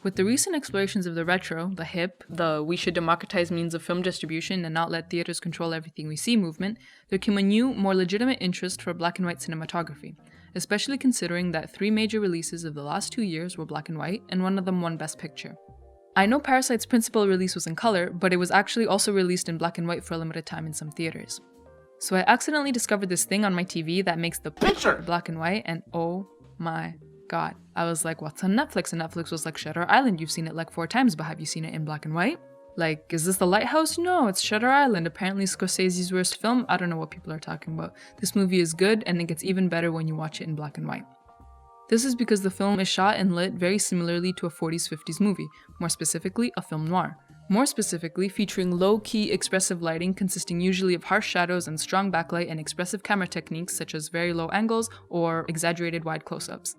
With the recent explorations of the retro, the hip, the we should democratize means of film distribution and not let theaters control everything we see movement, there came a new, more legitimate interest for black and white cinematography, especially considering that 3 major releases of the last 2 years were black and white, and one of them won Best Picture. I know Parasite's principal release was in color, but it was actually also released in black and white for a limited time in some theaters. So I accidentally discovered this thing on my TV that makes the picture black and white, and oh my god. I was like, what's on Netflix? And Netflix was like, Shutter Island, you've seen it like 4 times, but have you seen it in black and white? Like, is this The Lighthouse? No, it's Shutter Island, apparently Scorsese's worst film. I don't know what people are talking about. This movie is good, and it gets even better when you watch it in black and white. This is because the film is shot and lit very similarly to a 40s, 50s movie, more specifically a film noir. More specifically, featuring low-key expressive lighting consisting usually of harsh shadows and strong backlight and expressive camera techniques such as very low angles or exaggerated wide close-ups.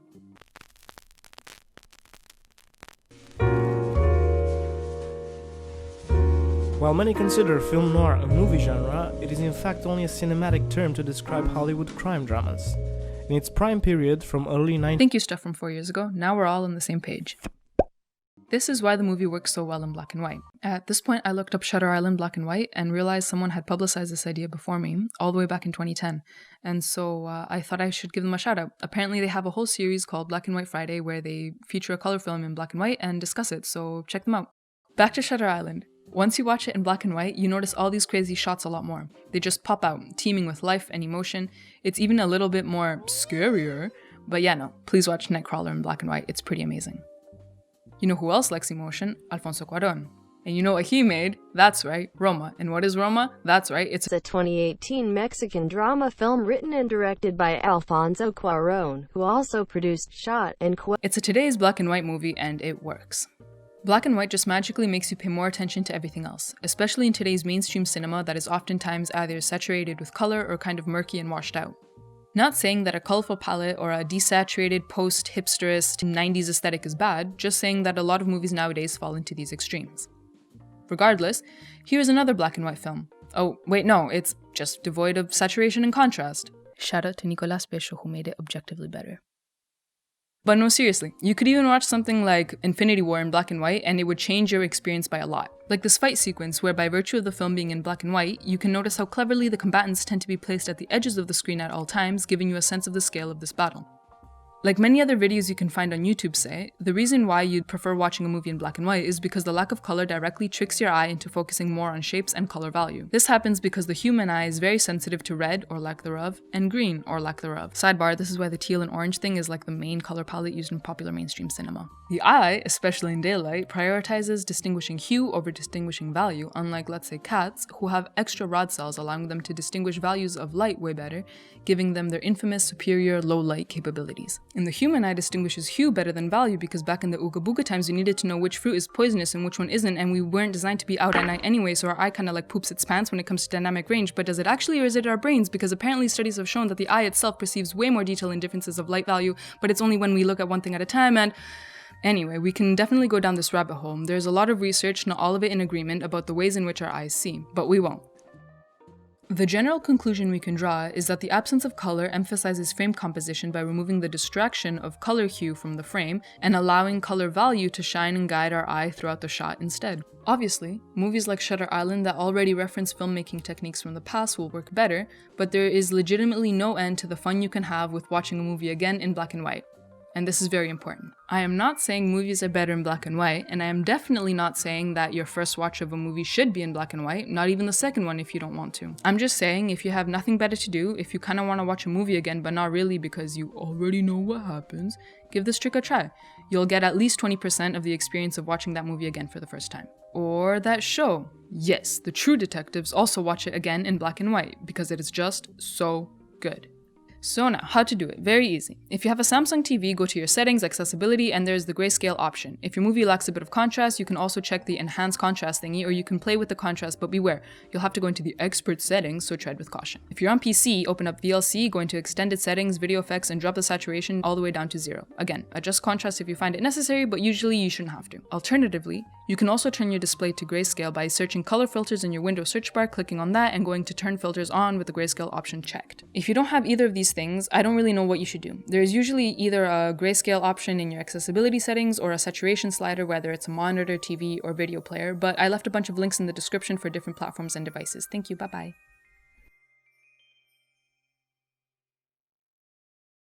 While many consider film noir a movie genre, it is in fact only a cinematic term to describe Hollywood crime dramas. In its prime period from early 90s. Thank you, stuff from 4 years ago. Now we're all on the same page. This is why the movie works so well in black and white. At this point, I looked up Shutter Island black and white and realized someone had publicized this idea before me, all the way back in 2010. And so I thought I should give them a shout out. Apparently they have a whole series called Black and White Friday where they feature a color film in black and white and discuss it, so check them out. Back to Shutter Island. Once you watch it in black and white, you notice all these crazy shots a lot more. They just pop out, teeming with life and emotion. It's even a little bit more scarier, but yeah, no, please watch Nightcrawler in black and white, it's pretty amazing. You know who else likes emotion? Alfonso Cuarón. And you know what he made? That's right, Roma. And what is Roma? That's right, it's a 2018 Mexican drama film written and directed by Alfonso Cuarón, who also produced, shot, and It's a today's black and white movie, and it works. Black and white just magically makes you pay more attention to everything else, especially in today's mainstream cinema that is oftentimes either saturated with color or kind of murky and washed out. Not saying that a colorful palette or a desaturated post-hipsterist 90s aesthetic is bad, just saying that a lot of movies nowadays fall into these extremes. Regardless, here's another black and white film. Oh, wait, no, it's just devoid of saturation and contrast. Shout out to Nicolas Pesce who made it objectively better. But no, seriously, you could even watch something like Infinity War in black and white and it would change your experience by a lot. Like this fight sequence where by virtue of the film being in black and white, you can notice how cleverly the combatants tend to be placed at the edges of the screen at all times, giving you a sense of the scale of this battle. Like many other videos you can find on YouTube say, the reason why you'd prefer watching a movie in black and white is because the lack of color directly tricks your eye into focusing more on shapes and color value. This happens because the human eye is very sensitive to red, or lack thereof, and green, or lack thereof. Sidebar, this is why the teal and orange thing is like the main color palette used in popular mainstream cinema. The eye, especially in daylight, prioritizes distinguishing hue over distinguishing value, unlike let's say cats, who have extra rod cells allowing them to distinguish values of light way better, giving them their infamous superior low light capabilities. And the human eye distinguishes hue better than value because back in the Ooga Booga times we needed to know which fruit is poisonous and which one isn't, and we weren't designed to be out at night anyway, so our eye kinda like poops its pants when it comes to dynamic range. But does it actually, or is it our brains? Because apparently studies have shown that the eye itself perceives way more detail in differences of light value, but it's only when we look at one thing at a time. And anyway, we can definitely go down this rabbit hole. There's a lot of research, not all of it in agreement, about the ways in which our eyes see, but we won't. The general conclusion we can draw is that the absence of color emphasizes frame composition by removing the distraction of color hue from the frame and allowing color value to shine and guide our eye throughout the shot instead. Obviously, movies like Shutter Island that already reference filmmaking techniques from the past will work better, but there is legitimately no end to the fun you can have with watching a movie again in black and white. And this is very important. I am not saying movies are better in black and white, and I am definitely not saying that your first watch of a movie should be in black and white, not even the second one if you don't want to. I'm just saying if you have nothing better to do, if you kind of want to watch a movie again but not really because you already know what happens, give this trick a try. You'll get at least 20% of the experience of watching that movie again for the first time. Or that show. Yes, the True Detectives also watch it again in black and white because it is just so good. So now, how to do it? Very easy. If you have a Samsung TV, go to your settings, accessibility, and there's the grayscale option. If your movie lacks a bit of contrast, you can also check the enhanced contrast thingy, or you can play with the contrast, but beware, you'll have to go into the expert settings, so tread with caution. If you're on PC, open up VLC, go into extended settings, video effects, and drop the saturation all the way down to 0. Again, adjust contrast if you find it necessary, but usually you shouldn't have to. Alternatively, You can also turn your display to grayscale by searching color filters in your Windows search bar, clicking on that, and going to turn filters on with the grayscale option checked. If you don't have either of these things, I don't really know what you should do. There is usually either a grayscale option in your accessibility settings or a saturation slider, whether it's a monitor, TV, or video player, but I left a bunch of links in the description for different platforms and devices. Thank you, bye bye.